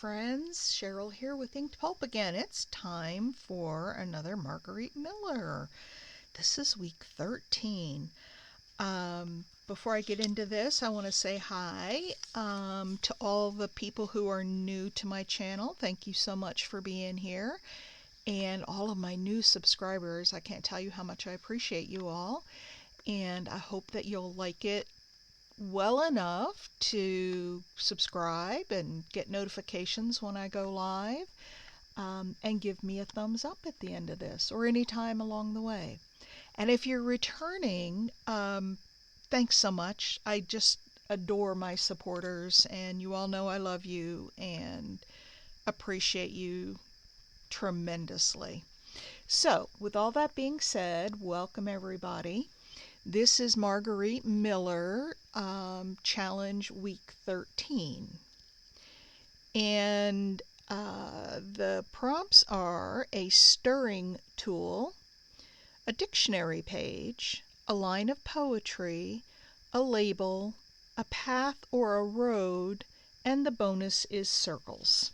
friends. Cheryl here with Inked Pulp again. It's time for another Margarete Miller. This is week 13. Before I get into this, I want to say hi to all the people who are new to my channel. Thank you so much for being here. And all of my new subscribers, I can't tell you how much I appreciate you all. And I hope that you'll like it well enough to subscribe and get notifications when I go live, and give me a thumbs up at the end of this or any time along the way. And if you're returning, thanks so much. I just adore my supporters, and you all know I love you and appreciate you tremendously. So with all that being said, welcome everybody. This is Margarete Miller, Challenge Week 13. And the prompts are a stirring tool, a dictionary page, a line of poetry, a label, a path or a road, and the bonus is circles.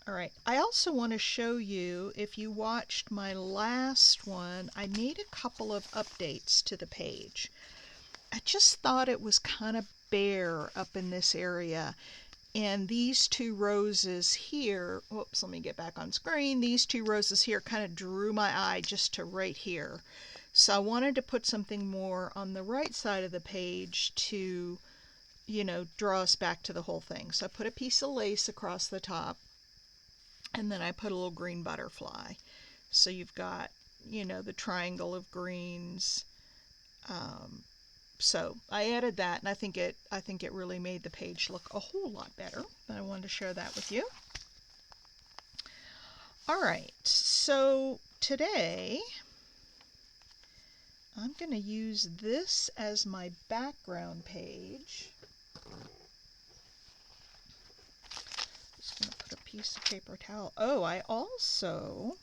All right, I also want to show you, if you watched my last one, I made a couple of updates to the page. I just thought it was kind of bare up in this area. And these two roses here, whoops, let me get back on screen. These two roses here kind of drew my eye just to right here. So I wanted to put something more on the right side of the page to, draw us back to the whole thing. So I put a piece of lace across the top. And then I put a little green butterfly. So you've got, the triangle of greens. So I added that, and I think it really made the page look a whole lot better. But I wanted to share that with you. All right, so today I'm going to use this as my background page. Just going to put a piece of paper towel. Oh, I also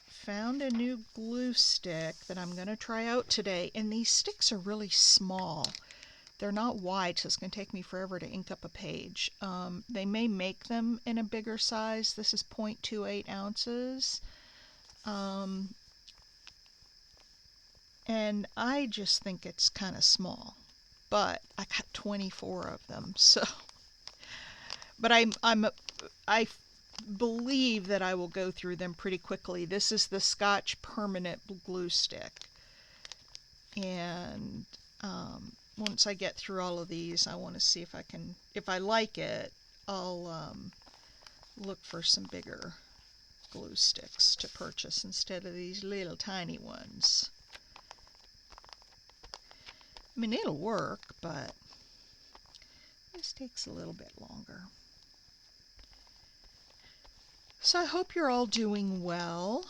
found a new glue stick that I'm going to try out today, and these sticks are really small. They're not wide, so it's going to take me forever to ink up a page. They may make them in a bigger size. This is 0.28 ounces. And I just think it's kind of small, but I got 24 of them, so. But I believe that I will go through them pretty quickly. This is the Scotch Permanent Glue Stick. And once I get through all of these, I want to see if I like it, I'll look for some bigger glue sticks to purchase instead of these little tiny ones. I mean, it'll work, but this takes a little bit longer. So I hope you're all doing well.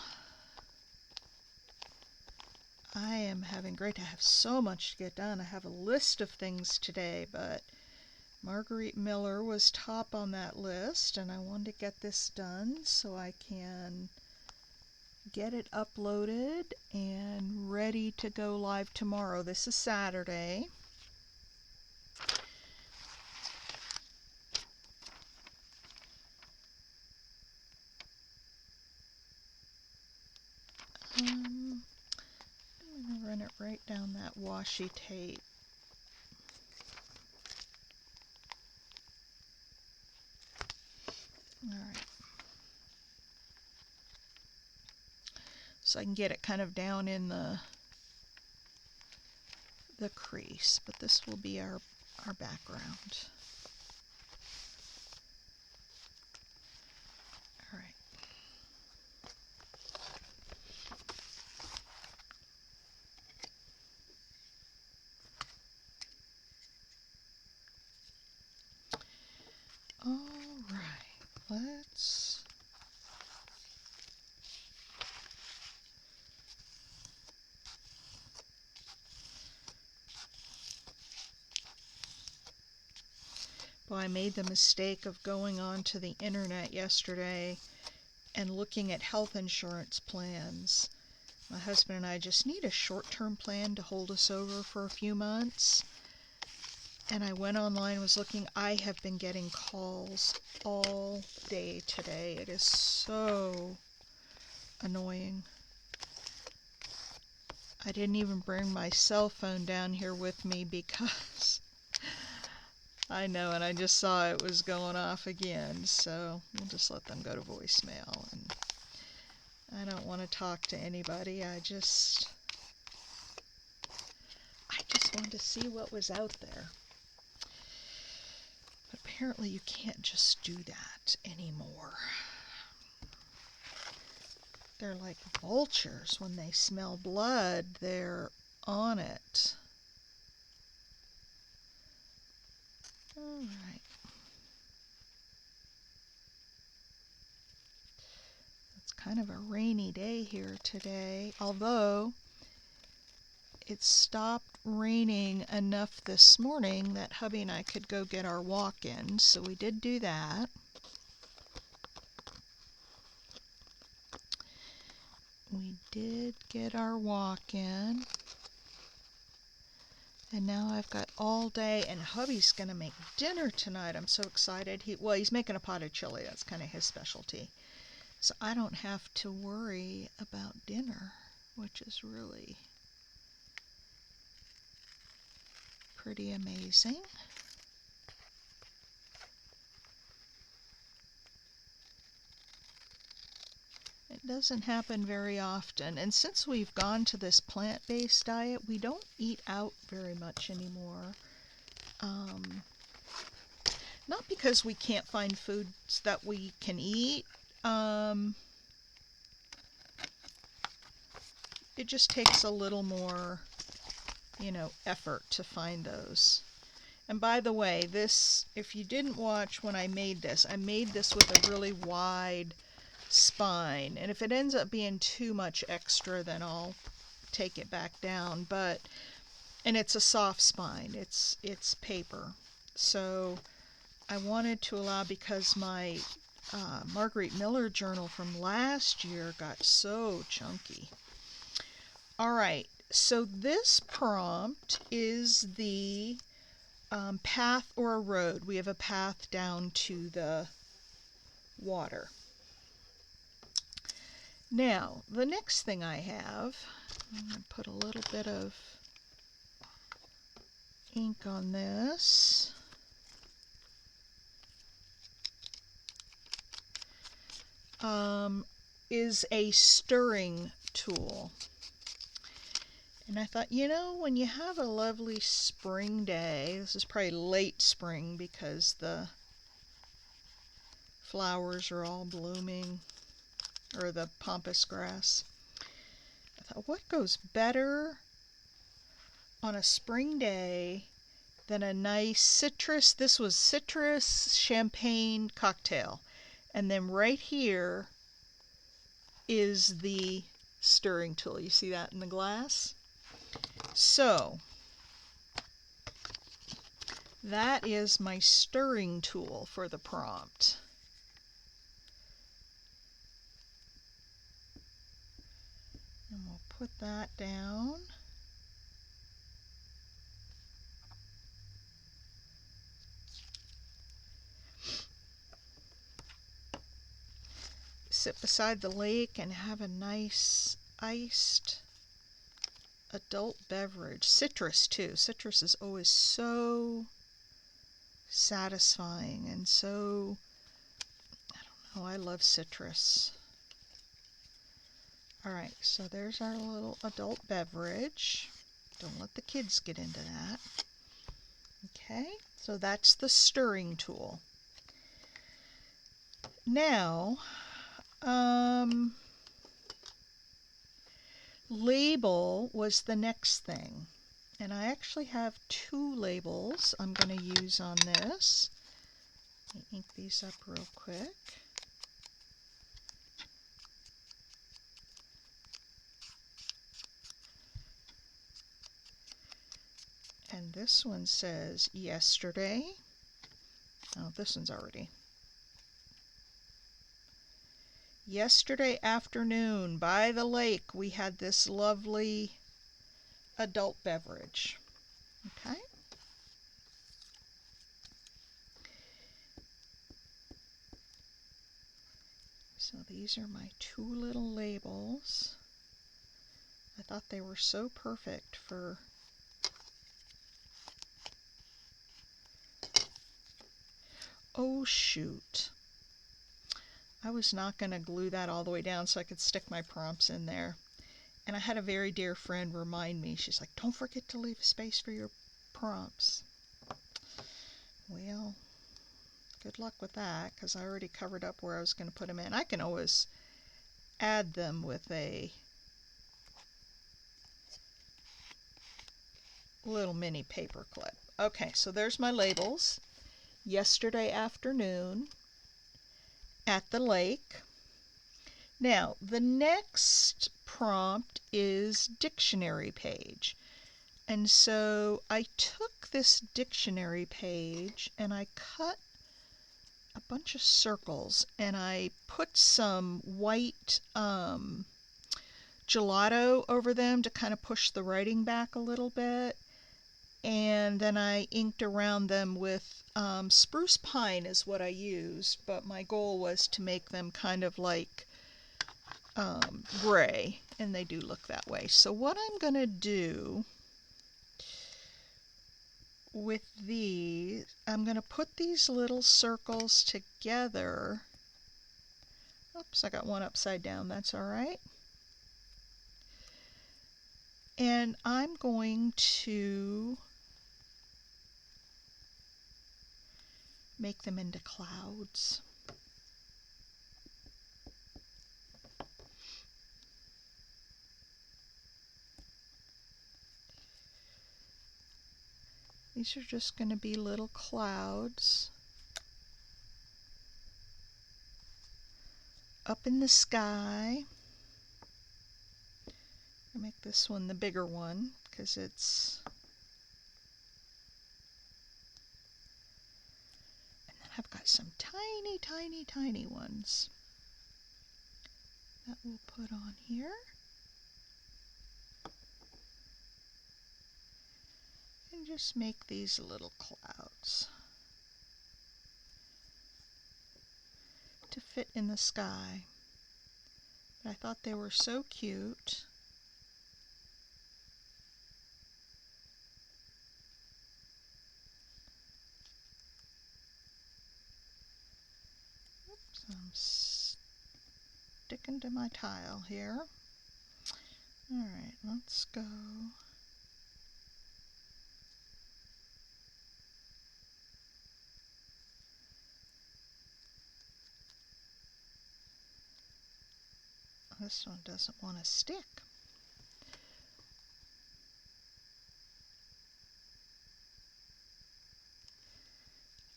I am having great. I have so much to get done. I have a list of things today, but Margarete Miller was top on that list, and I wanted to get this done so I can get it uploaded and ready to go live tomorrow. This is Saturday. I'm going to run it right down that washi tape. All right. So I can get it kind of down in the crease, but this will be our background. All right. All right, let's well, I made the mistake of going onto the internet yesterday and looking at health insurance plans. My husband and I just need a short-term plan to hold us over for a few months. and I went online, was looking. I have been getting calls all day today. It is so annoying. I didn't even bring my cell phone down here with me because I know, and I just saw it was going off again, so we'll just let them go to voicemail. And I don't want to talk to anybody. I just wanted to see what was out there. But apparently you can't just do that anymore. They're like vultures. When they smell blood, they're on it. All right. It's kind of a rainy day here today, although it stopped raining enough this morning that hubby and I could go get our walk in, so we did do that. We did get our walk in. And now I've got all day, and hubby's going to make dinner tonight. I'm so excited. He's making a pot of chili. That's kind of his specialty. So I don't have to worry about dinner, which is really pretty amazing. It doesn't happen very often, and since we've gone to this plant-based diet, we don't eat out very much anymore. Not because we can't find foods that we can eat. It just takes a little more, effort to find those. And by the way, this, if you didn't watch when I made this with a really wide spine, and if it ends up being too much extra, then I'll take it back down. And it's a soft spine, it's paper, so I wanted to allow, because my Margarete Miller journal from last year got so chunky. All right, so this prompt is the path or a road. We have a path down to the water. Now, the next thing I have, I'm going to put a little bit of ink on this. Is a stirring tool. And I thought, when you have a lovely spring day, this is probably late spring because the flowers are all blooming, or the pampas grass. I thought, what goes better on a spring day than a nice citrus, this was citrus champagne cocktail. And then right here is the stirring tool. You see that in the glass? So that is my stirring tool for the prompt. And we'll put that down. Sit beside the lake and have a nice iced adult beverage. Citrus too. Citrus is always so satisfying and so, I don't know, I love citrus. Alright, so there's our little adult beverage. Don't let the kids get into that. Okay, so that's the stirring tool. Now, label was the next thing. And I actually have two labels I'm going to use on this. Let me ink these up real quick. And this one says yesterday. Oh, this one's already. Yesterday afternoon by the lake, we had this lovely adult beverage. Okay. So these are my two little labels. I thought they were so perfect for oh shoot. I was not going to glue that all the way down so I could stick my prompts in there. And I had a very dear friend remind me, she's like, don't forget to leave space for your prompts. Well, good luck with that, because I already covered up where I was going to put them in. I can always add them with a little mini paper clip. Okay, so there's my labels. Yesterday afternoon at the lake. Now, the next prompt is dictionary page. And so I took this dictionary page and I cut a bunch of circles and I put some white gelato over them to kind of push the writing back a little bit. And then I inked around them with spruce pine is what I used, but my goal was to make them kind of like gray, and they do look that way. So what I'm going to do with these, I'm going to put these little circles together. Oops, I got one upside down, that's all right. And I'm going to make them into clouds. These are just going to be little clouds up in the sky. I'll make this one the bigger one because it's... And then I've got some tiny, tiny, tiny ones that we'll put on here. And just make these little clouds to fit in the sky. But I thought they were so cute. Oops, I'm sticking to my tile here. All right, let's go. This one doesn't want to stick.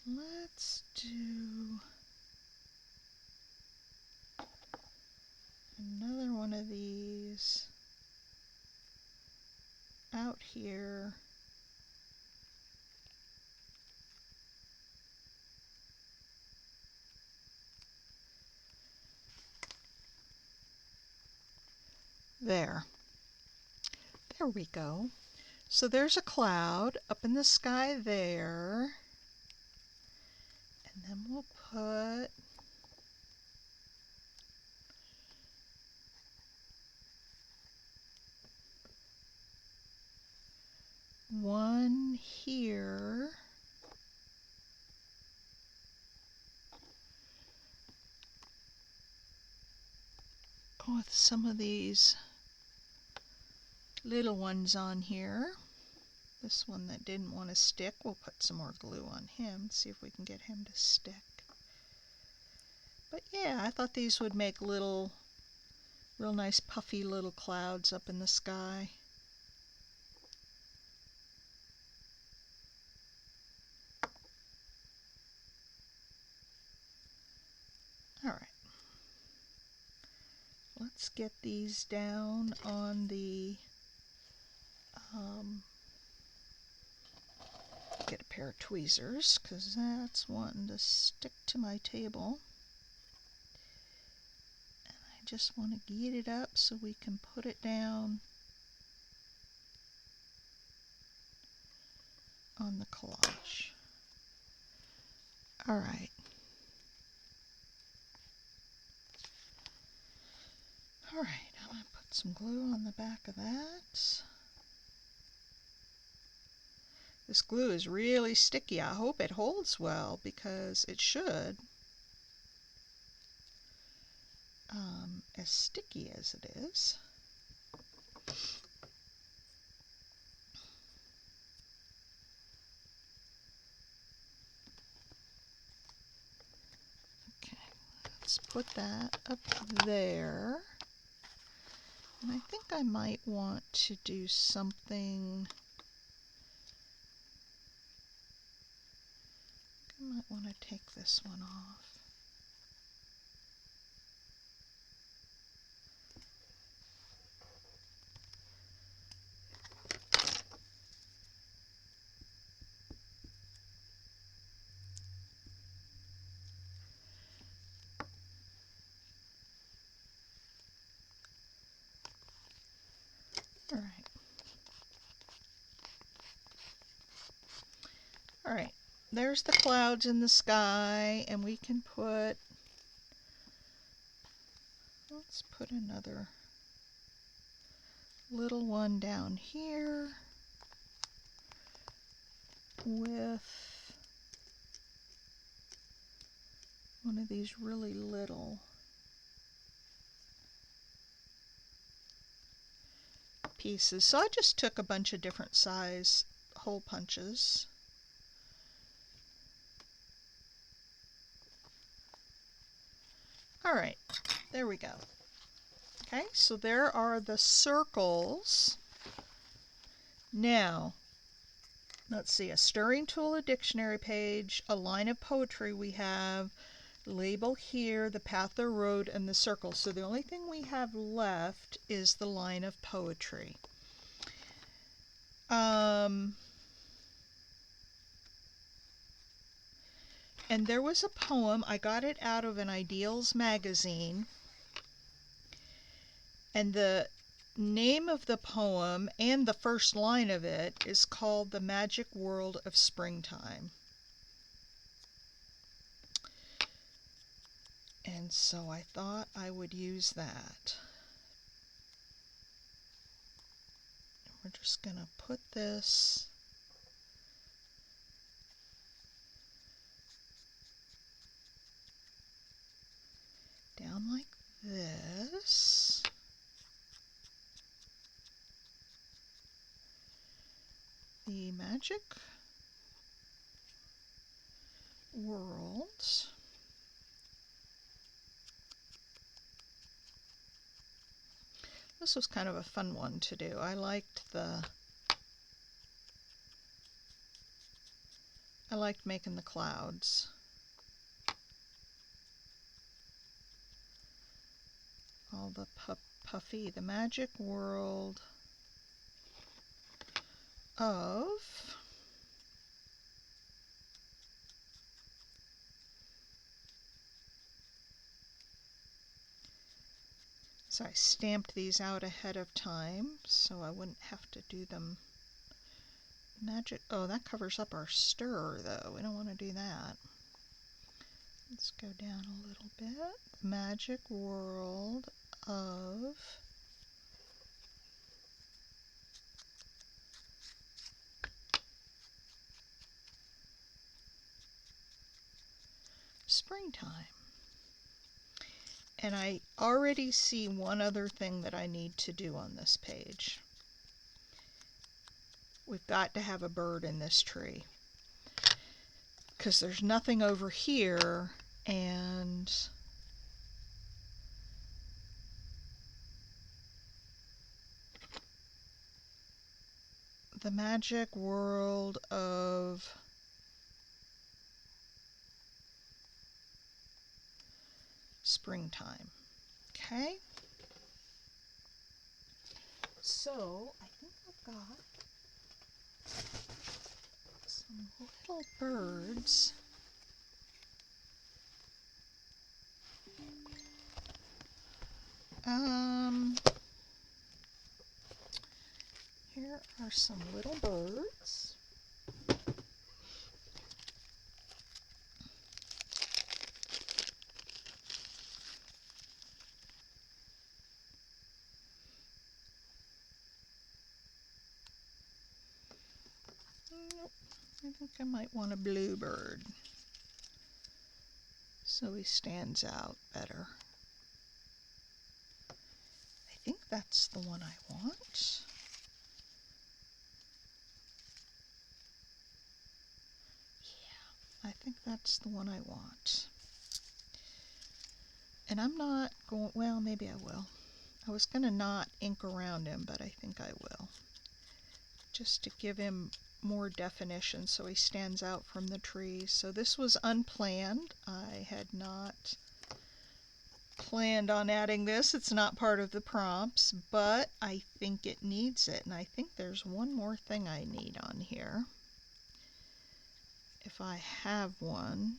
Let's do another one of these out here. There. There we go. So there's a cloud up in the sky there. And then we'll put one here. With some of these little ones on here. This one that didn't want to stick, we'll put some more glue on him, see if we can get him to stick. But yeah, I thought these would make little, real nice puffy little clouds up in the sky. All right. Let's get these down on the, get a pair of tweezers, because that's wanting to stick to my table. And I just want to get it up so we can put it down on the collage. All right. some glue on the back of that. This glue is really sticky. I hope it holds well because it should. As sticky as it is. Okay, let's put that up there. And I think I might want to do something. I might want to take this one off. All right. All right. There's the clouds in the sky, and we can put, let's put another little one down here with one of these really little pieces. So I just took a bunch of different size hole punches. All right, there we go. Okay, so there are the circles. Now, let's see, a stirring tool, a dictionary page, a line of poetry we have, label here, the path or road, and the circle. So the only thing we have left is the line of poetry. And there was a poem, I got it out of an Ideals magazine, and the name of the poem and the first line of it is called The Magic World of Springtime. And so I thought I would use that. We're just going to put this down like this. The magic world This was kind of a fun one to do. I liked making the clouds. All the puffy, the magic world of so I stamped these out ahead of time so I wouldn't have to do them magic. Oh, that covers up our stir though. We don't want to do that. Let's go down a little bit. Magic world of springtime. And I already see one other thing that I need to do on this page. We've got to have a bird in this tree because there's nothing over here, and the magic world of springtime. Okay, so I think I've got some little birds. Here are some little birds. I might want a bluebird so he stands out better. I think that's the one I want. Yeah, I think that's the one I want. And I'm not going, well, maybe I will. I was going to not ink around him, but I think I will. Just to give him more definition so he stands out from the trees. So this was unplanned. I had not planned on adding this. It's not part of the prompts, but I think it needs it. And I think there's one more thing I need on here. If I have one.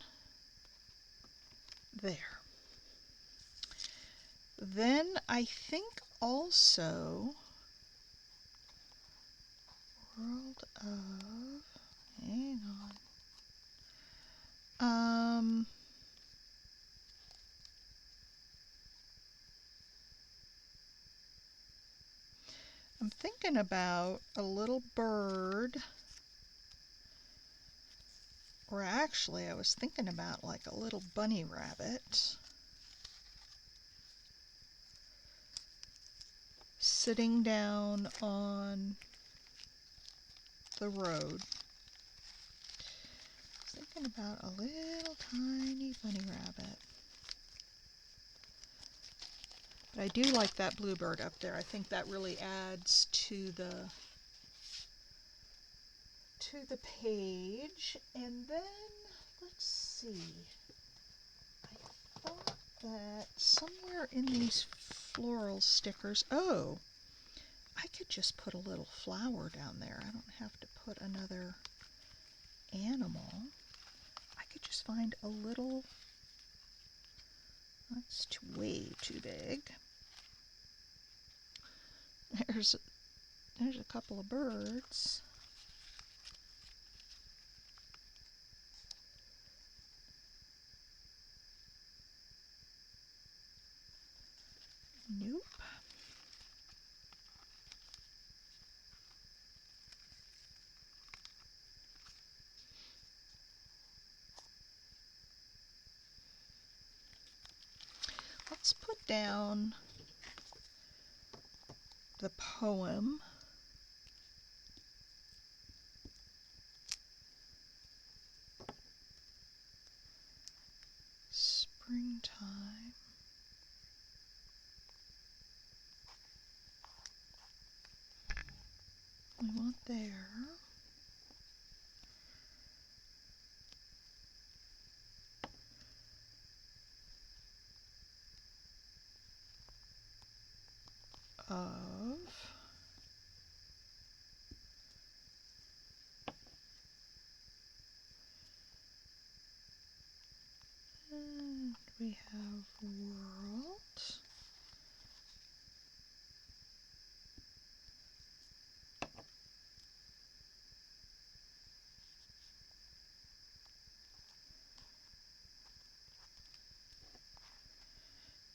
There. Then I think also World of, hang on. I'm thinking about a little bird, or actually I was thinking about like a little bunny rabbit sitting down on the road. I was thinking about a little tiny bunny rabbit. But I do like that bluebird up there. I think that really adds to the page. And then let's see. I thought that somewhere in these floral stickers, oh, I could just put a little flower down there. I don't have to put another animal. I could just find a little, that's way too big. There's a couple of birds. Nope. Let's put down the poem. Springtime. We want there. Of and we have world.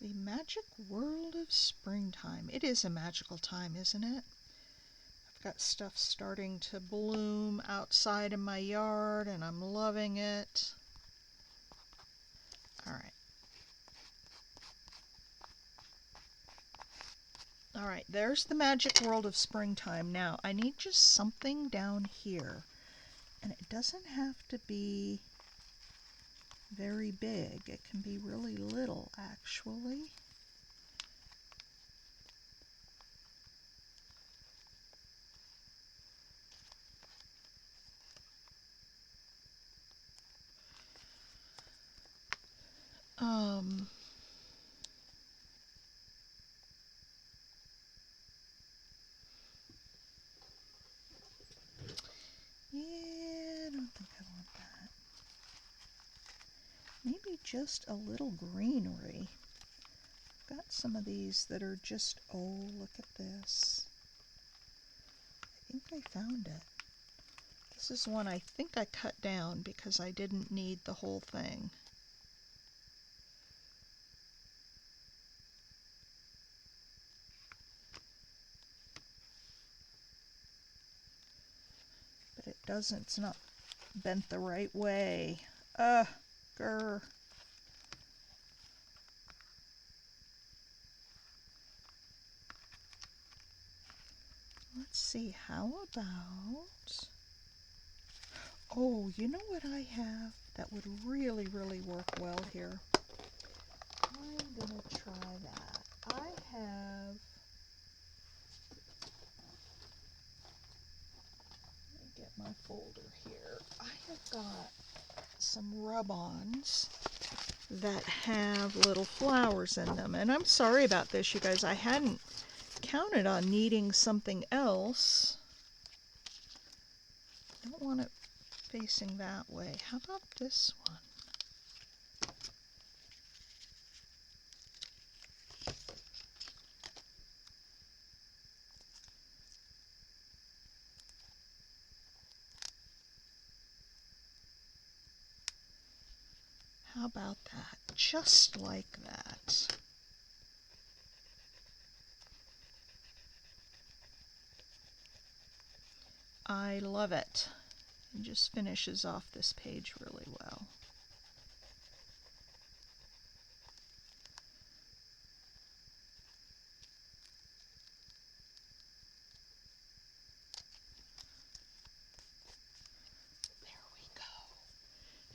The magic world of springtime. It is a magical time, isn't it? I've got stuff starting to bloom outside in my yard and I'm loving it. All right. All right, there's the magic world of springtime. Now, I need just something down here. And it doesn't have to be very big. It can be really little, actually. Yeah, I don't think I want that. Maybe just a little greenery. I've got some of these that are just, oh, look at this. I think I found it. This is one I think I cut down because I didn't need the whole thing. But it doesn't, it's not bent the right way. Grr. Let's see, how about... Oh, you know what I have that would really, really work well here? I'm going to try that. I have... Let me get my folder here. I have got some rub-ons that have little flowers in them. And I'm sorry about this, you guys. I hadn't counted on needing something else. I don't want it facing that way. How about this one? How about that? Just like that. I love it. It just finishes off this page really well. There we go.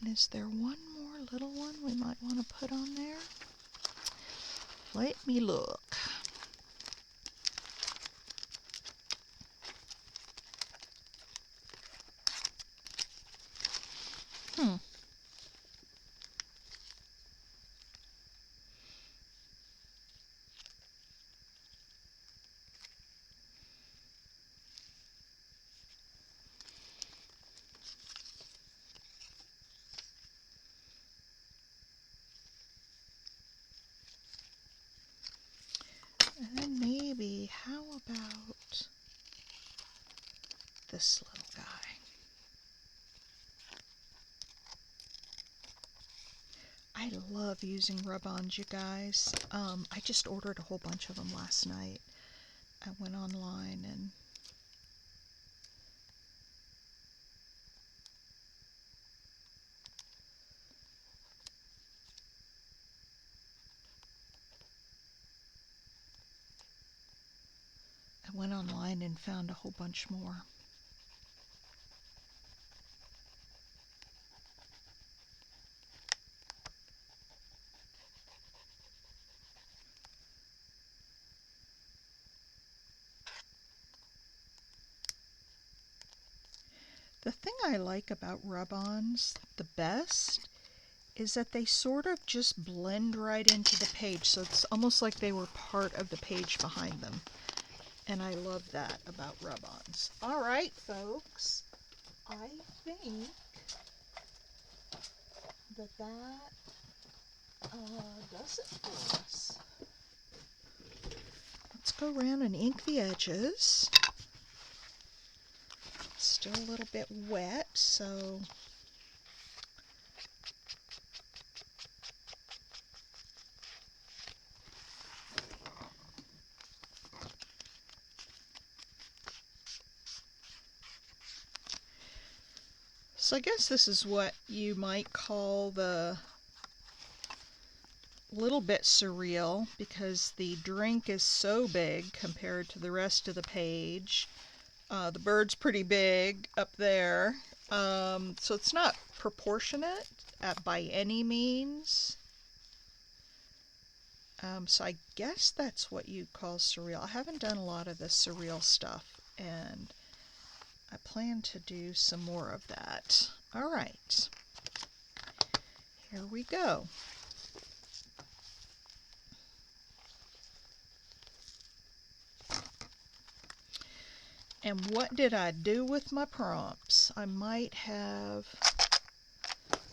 And is there one more little one we might want to put on there? Let me look. And then maybe, how about this little guy? I love using rub-ons, you guys. I just ordered a whole bunch of them last night. I went online and found a whole bunch more. The thing I like about rub-ons the best is that they sort of just blend right into the page, so it's almost like they were part of the page behind them. And I love that about rub-ons. All right, folks, I think that does it for us. Let's go around and ink the edges. Still a little bit wet, so I guess this is what you might call the little bit surreal, because the drink is so big compared to the rest of the page. The bird's pretty big up there, so it's not proportionate by any means. So I guess that's what you call surreal. I haven't done a lot of the surreal stuff, and I plan to do some more of that. All right, here we go. And what did I do with my prompts? I might have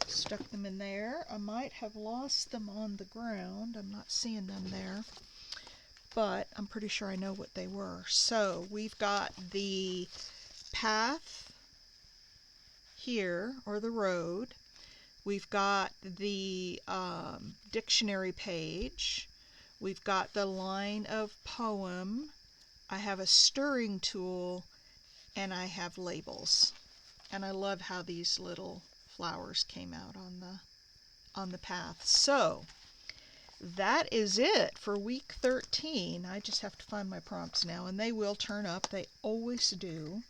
stuck them in there. I might have lost them on the ground. I'm not seeing them there, but I'm pretty sure I know what they were. So we've got the path here, or the road. We've got the dictionary page. We've got the line of poem. I have a stirring tool, and I have labels. And I love how these little flowers came out on the path. So that is it for week 13. I just have to find my prompts now, and they will turn up. They always do.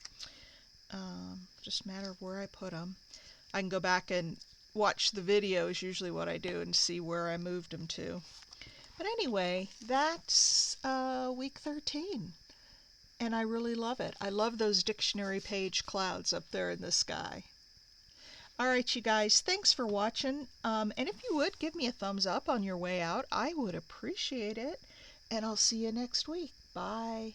Just a matter of where I put them. I can go back and watch the video is usually what I do and see where I moved them to. But anyway, that's week 13. And I really love it. I love those dictionary page clouds up there in the sky. All right, you guys, thanks for watching. And if you would, give me a thumbs up on your way out. I would appreciate it. And I'll see you next week. Bye.